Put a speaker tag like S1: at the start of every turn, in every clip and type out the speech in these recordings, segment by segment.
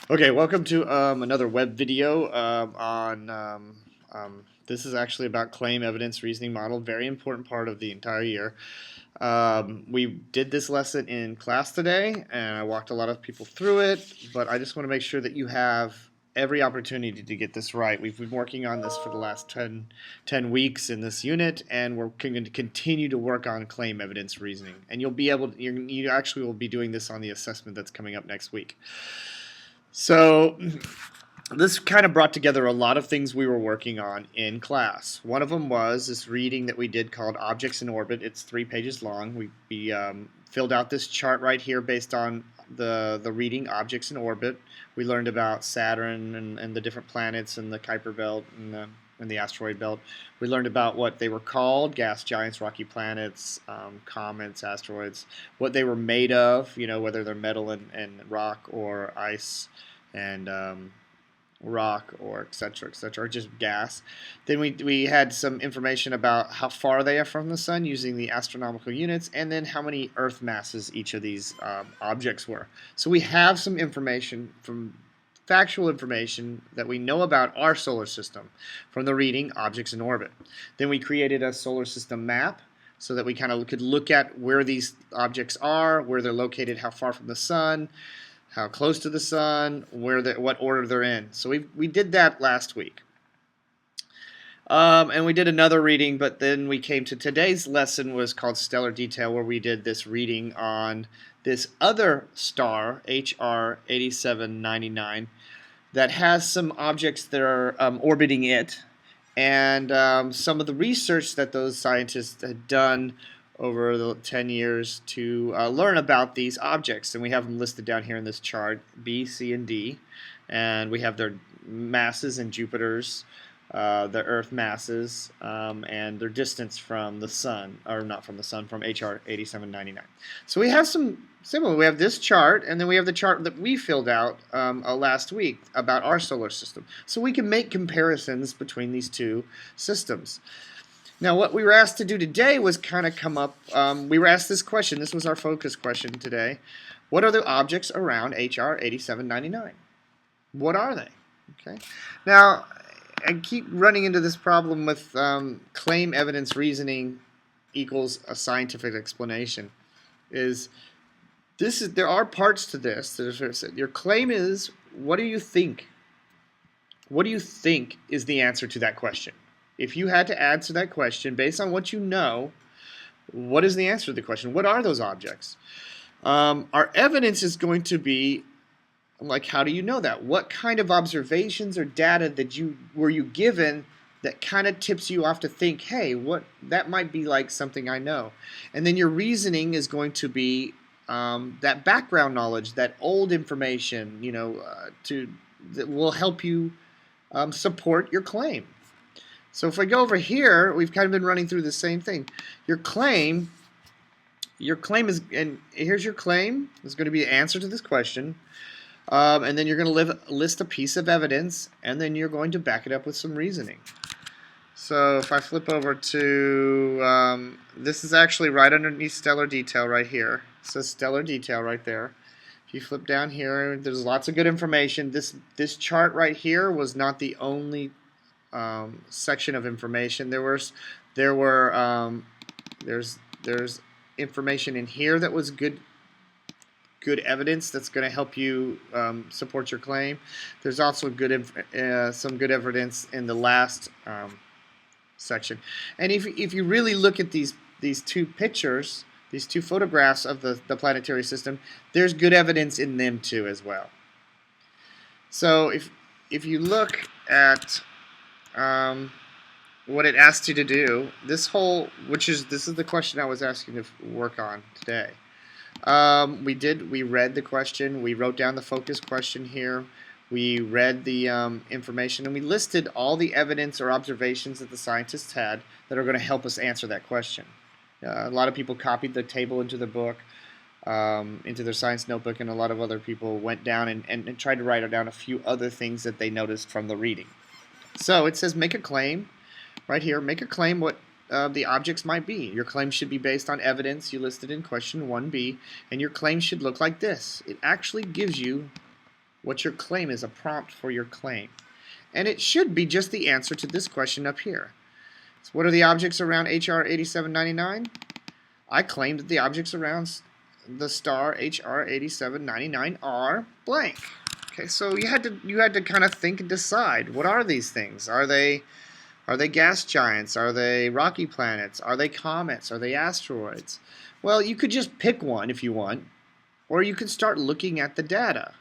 S1: Okay, welcome to another web video this is actually about claim evidence reasoning model, very important part of the entire year. We did this lesson in class today, and I walked a lot of people through it, but I just want to make sure that you have every opportunity to get this right. We've been working on this for the last 10 weeks in this unit, and we're going to continue to work on claim evidence reasoning. And you'll be able to, you actually will be doing this on the assessment that's coming up next week. So this kind of brought together a lot of things we were working on in class. One of them was this reading that we did called Objects in Orbit. It's 3 pages long. We filled out this chart right here based on the reading Objects in Orbit. We learned about Saturn and the different planets and the Kuiper Belt and the asteroid belt. We learned about what they were called: gas giants, rocky planets, comets, asteroids, what they were made of, whether they're metal and rock, or ice and rock, or etc., or just gas. Then we had some information about how far they are from the sun using the astronomical units, and then how many Earth masses each of these objects were. So we have some information, from factual information that we know about our solar system from the reading Objects in Orbit. Then we created a solar system map so that we kind of could look at where these objects are, where they're located, how far from the sun, how close to the sun, what order they're in. So we did that last week. And we did another reading, but then we came to today's lesson, was called Stellar Detail, where we did this reading on this other star, HR 8799, that has some objects that are orbiting it, and some of the research that those scientists had done over the 10 years to learn about these objects. And we have them listed down here in this chart, B, C, and D. And we have their masses and Jupiter's, the Earth masses, and their distance from the Sun, or not from the Sun, from HR 8799. So we have some similar. We have this chart, and then we have the chart that we filled out last week about our solar system. So we can make comparisons between these two systems. Now, what we were asked to do today was kind of come up, we were asked this question. This was our focus question today. What are the objects around HR 8799? What are they? Okay. Now, I keep running into this problem with claim evidence reasoning equals a scientific explanation. There are parts to this. Your claim is, what do you think? What do you think is the answer to that question? If you had to answer that question based on what you know, what is the answer to the question? What are those objects? Our evidence is going to be, like, how do you know that? What kind of observations or data were you given that kind of tips you off to think, hey, that might be like something I know? And then your reasoning is going to be that background knowledge, that old information, that will help you support your claim. So if I go over here, we've kind of been running through the same thing. Your claim is, and here's your claim. It's going to be the answer to this question. And then you're going to list a piece of evidence, and then you're going to back it up with some reasoning. So if I flip over to, this is actually right underneath Stellar Detail right here. It says Stellar Detail right there. If you flip down here, there's lots of good information. This chart right here was not the only section of information. There's information in here that was good evidence that's going to help you support your claim. There's also some good evidence in the last section. And if you really look at these two pictures, these two photographs of the planetary system, there's good evidence in them too as well. So if you look at what it asked you to do, this is the question I was asking to work on today. We read the question, we wrote down the focus question here, we read the information, and we listed all the evidence or observations that the scientists had that are going to help us answer that question. A lot of people copied the table into the book, into their science notebook, and a lot of other people went down and tried to write down a few other things that they noticed from the reading. So it says make a claim right here. Make a claim what the objects might be. Your claim should be based on evidence you listed in question 1B, and your claim should look like this. It actually gives you what your claim is, a prompt for your claim. And it should be just the answer to this question up here. So what are the objects around HR 8799? I claim that the objects around the star HR 8799 are blank. Okay, so you had to kind of think and decide, what are these things? Are they gas giants? Are they rocky planets? Are they comets? Are they asteroids? Well, you could just pick one if you want, or you could start looking at the data.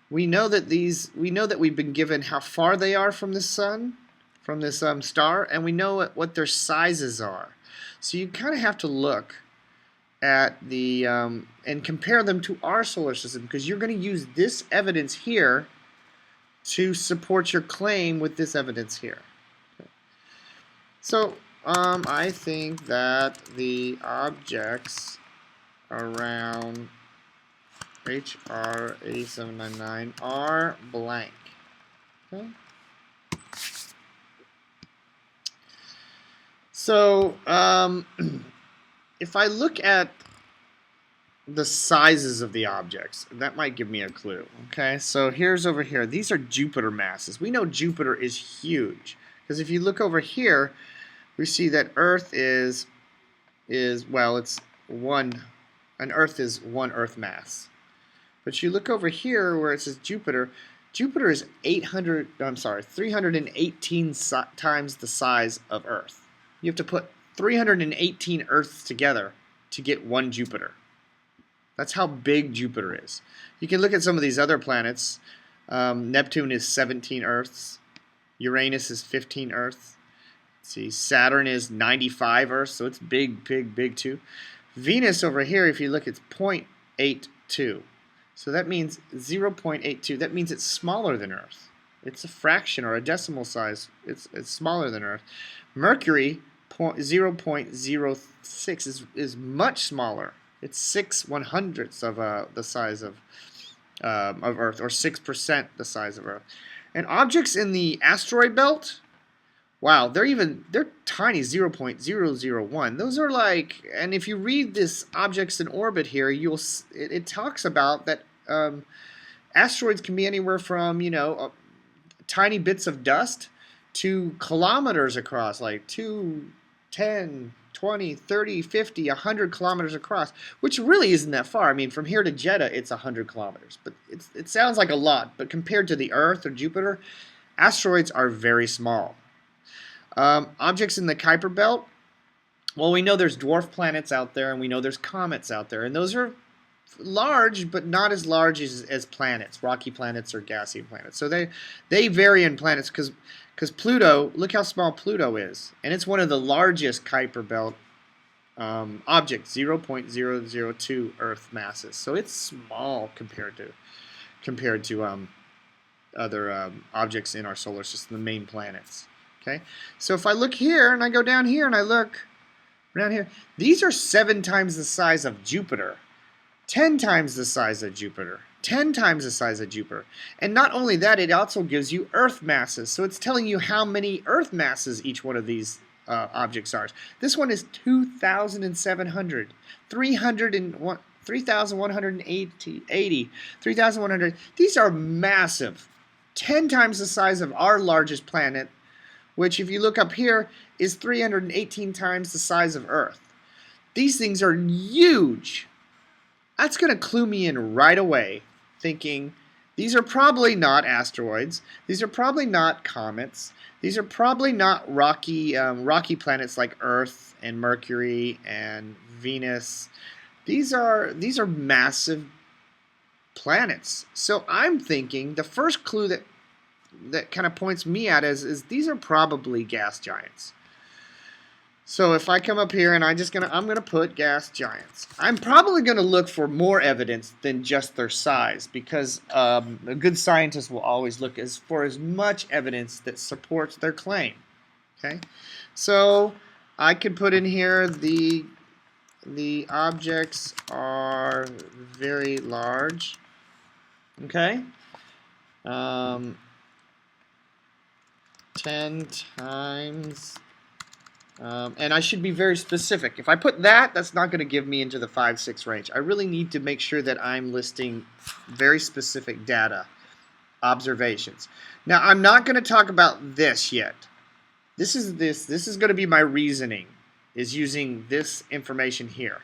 S1: We know that we've been given how far they are from the sun, from this star, and we know what their sizes are. So you kind of have to look at the and compare them to our solar system, because you're going to use this evidence here to support your claim with this evidence here. Okay. So I think that the objects around HR 8799 are blank. Okay. So if I look at the sizes of the objects, that might give me a clue. Okay, so here's over here. These are Jupiter masses. We know Jupiter is huge, because if you look over here, we see that Earth is well, it's an Earth is one Earth mass. But you look over here where it says Jupiter. Jupiter is 318 times the size of Earth. You have to put 318 Earths together to get one Jupiter. That's how big Jupiter is. You can look at some of these other planets. Neptune is 17 Earths. Uranus is 15 Earths. Let's see, Saturn is 95 Earths, so it's big, big, big too. Venus over here, if you look, it's 0.82. So that means 0.82. That means it's smaller than Earth. It's a fraction or a decimal size. It's smaller than Earth. Mercury, 0.06 is much smaller. It's 6/100ths of the size of Earth, or 6% the size of Earth. And objects in the asteroid belt, wow, they're tiny, 0.001. Those are like, and if you read this objects in orbit here, it talks about that asteroids can be anywhere from tiny bits of dust to kilometers across, like 2, 10, 20, 30, 50, 100 kilometers across, which really isn't that far. I mean, from here to Jeddah, it's 100 kilometers. But it sounds like a lot, but compared to the Earth or Jupiter, asteroids are very small. Objects in the Kuiper Belt, well, we know there's dwarf planets out there, and we know there's comets out there, and those are large, but not as large as planets, rocky planets or gassy planets. So they vary in planets, because Pluto, look how small Pluto is, and it's one of the largest Kuiper Belt objects, 0.002 Earth masses. So it's small compared to other objects in our solar system, the main planets. Okay, so if I look here and I go down here and I look down here, these are 7 times the size of Jupiter, 10 times the size of Jupiter, 10 times the size of Jupiter. And not only that, it also gives you Earth masses. So it's telling you how many Earth masses each one of these objects are. This one is 2,700, 3,180, 3,100. These are massive, 10 times the size of our largest planet, which, if you look up here, is 318 times the size of Earth. These things are huge. That's going to clue me in right away, thinking these are probably not asteroids. These are probably not comets. These are probably not rocky planets like Earth and Mercury and Venus. These are massive planets. So I'm thinking the first clue that kind of points me at is these are probably gas giants. So if I come up here and I'm gonna put gas giants, I'm probably gonna look for more evidence than just their size, because a good scientist will always look for as much evidence that supports their claim. Okay, so I could put in here the objects are very large. Okay. 10 times, and I should be very specific. If I put that's not going to give me into the 5, 6 range. I really need to make sure that I'm listing very specific data observations. Now, I'm not going to talk about this yet. This is going to be my reasoning, is using this information here.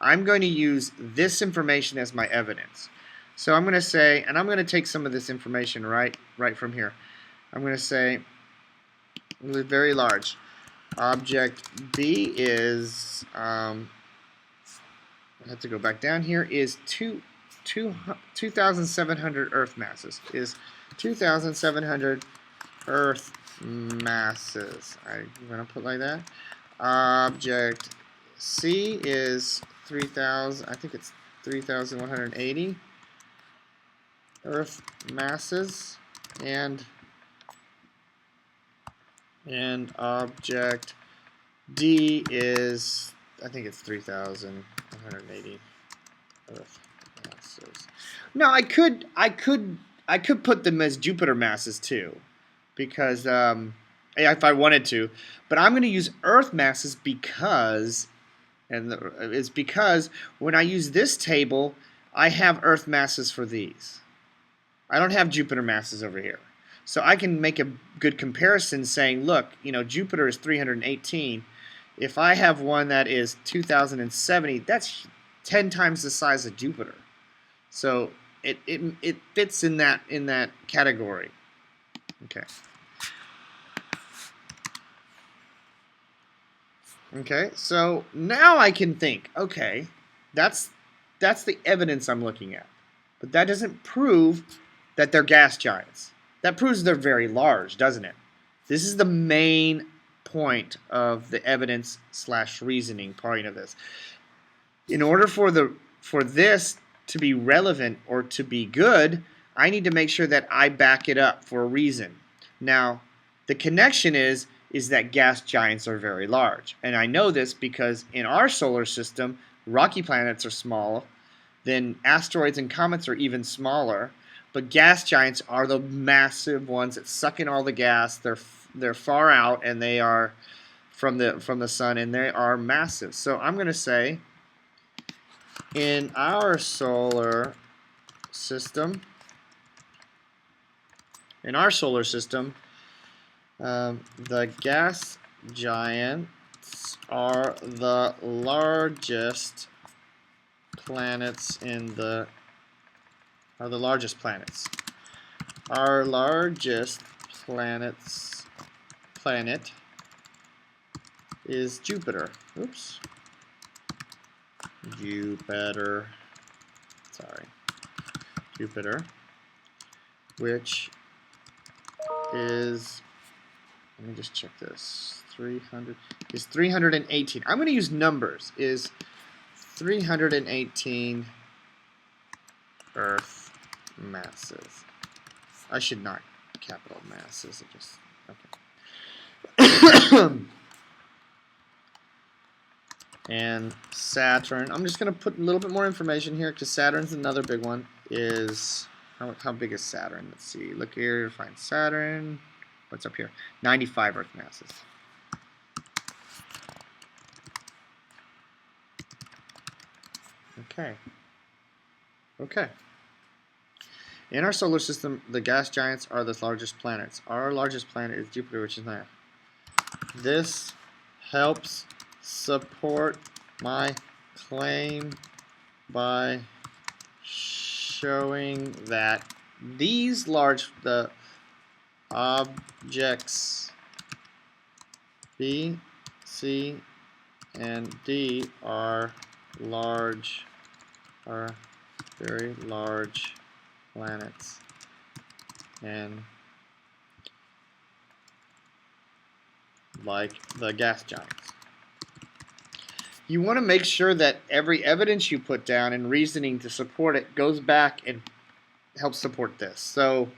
S1: I'm going to use this information as my evidence. So I'm going to say, and I'm going to take some of this information right from here. I'm going to say, very large. Object B is, I have to go back down here, is 2,700 Earth masses. Is 2,700 Earth masses. I'm going to put like that. Object C is 3,000, I think it's 3,180 Earth masses, and object D is, I think it's 3,180 Earth masses. Now I could put them as Jupiter masses too, because if I wanted to, but I'm going to use Earth masses because, it's because when I use this table, I have Earth masses for these. I don't have Jupiter masses over here. So I can make a good comparison saying, look, Jupiter is 318. If I have one that is 2,070, that's 10 times the size of Jupiter. So it fits in that category. Okay. Okay, so now I can think, okay, that's the evidence I'm looking at. But that doesn't prove that they're gas giants. That proves they're very large, doesn't it? This is the main point of the evidence/reasoning part of this. In order for this to be relevant or to be good, I need to make sure that I back it up for a reason. Now, the connection is that gas giants are very large. And I know this because in our solar system, rocky planets are small, then asteroids and comets are even smaller, but gas giants are the massive ones that suck in all the gas. They're far out, and they are from the sun, and they are massive. So I'm going to say, in our solar system, the gas giants are the largest planets are the largest planets. Our largest planet is Jupiter. Oops. Jupiter, which is, let me just check this, 318. I'm going to use numbers, is 318 Earth masses. I should not capital masses. Okay. And Saturn, I'm just going to put a little bit more information here because Saturn's another big one. Is, how big is Saturn? Let's see. Look here to find Saturn. What's up here? 95 Earth masses. Okay. Okay. In our solar system, the gas giants are the largest planets. Our largest planet is Jupiter, which is 9. This helps support my claim by showing that the objects B, C, and D are very large planets, and like the gas giants. You want to make sure that every evidence you put down and reasoning to support it goes back and helps support this. So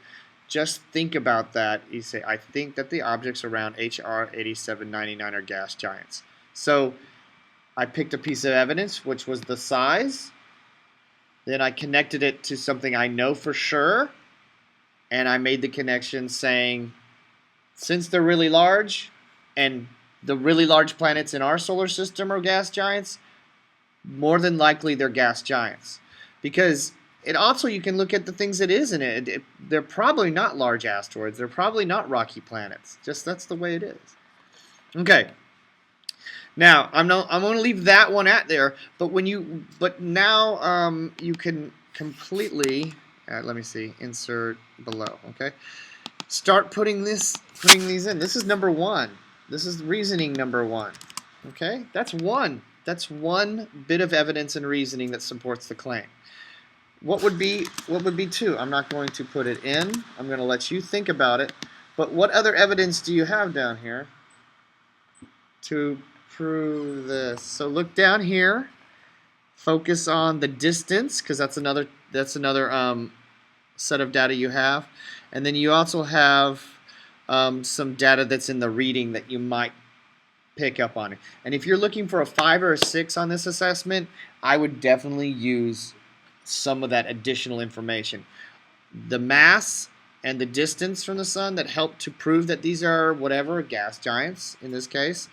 S1: just think about that. You say, I think that the objects around HR 8799 are gas giants. So I picked a piece of evidence, which was the size. Then I connected it to something I know for sure. And I made the connection saying, since they're really large, and the really large planets in our solar system are gas giants, more than likely they're gas giants. Because it also, you can look at the things that is in it. They're probably not large asteroids. They're probably not rocky planets. Just that's the way it is. Okay. Now I'm going to leave that one at there. But now you can completely. Let me see. Insert below. Okay. Start putting these in. This is number one. This is reasoning number one. Okay. That's one. That's one bit of evidence and reasoning that supports the claim. What would be two? I'm not going to put it in. I'm going to let you think about it. But what other evidence do you have down here to prove this? So look down here. Focus on the distance, because that's another set of data you have. And then you also have some data that's in the reading that you might pick up on it. And if you're looking for a 5 or a 6 on this assessment, I would definitely use some of that additional information. The mass and the distance from the sun that help to prove that these are whatever, gas giants in this case.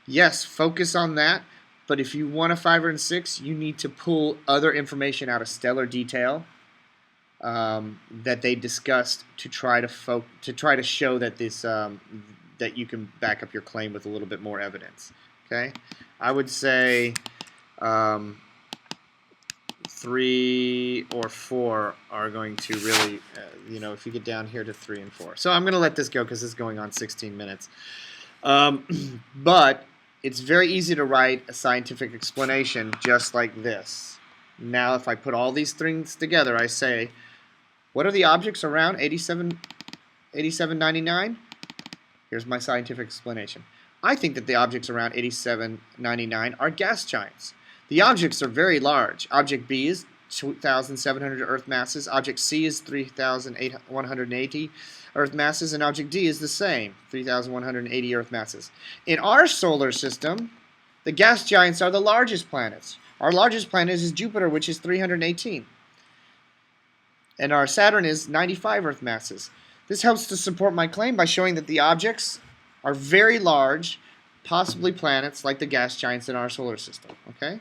S1: Yes, focus on that. But if you want a 5 or a 6, you need to pull other information out of stellar detail that they discussed to try to show that this that you can back up your claim with a little bit more evidence. Okay, I would say 3 or 4 are going to really, if you get down here to 3 and 4. So I'm going to let this go because it's going on 16 minutes. But it's very easy to write a scientific explanation just like this. Now, if I put all these things together, I say, what are the objects around 8799? Here's my scientific explanation. I think that the objects around 8799 are gas giants. The objects are very large. Object B is 2,700 Earth masses. Object C is 3,180 Earth masses. And Object D is the same, 3,180 Earth masses. In our solar system, the gas giants are the largest planets. Our largest planet is Jupiter, which is 318. And our Saturn is 95 Earth masses. This helps to support my claim by showing that the objects are very large, possibly planets like the gas giants in our solar system. Okay?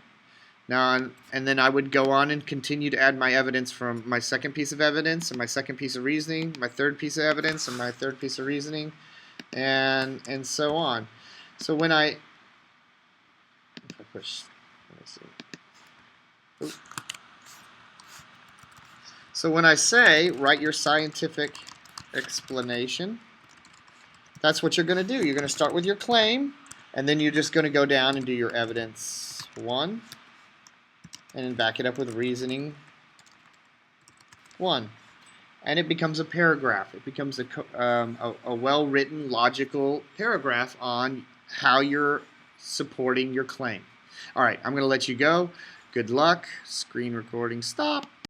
S1: Now, and then I would go on and continue to add my evidence from my second piece of evidence and my second piece of reasoning, my third piece of evidence and my third piece of reasoning, and so on. So when if I push, let me see. Ooh. So when I say write your scientific explanation, that's what you're going to do. You're going to start with your claim, and then you're just going to go down and do your evidence 1, and then back it up with reasoning 1. And it becomes a paragraph. It becomes a well-written, logical paragraph on how you're supporting your claim. All right, I'm going to let you go. Good luck. Screen recording stop.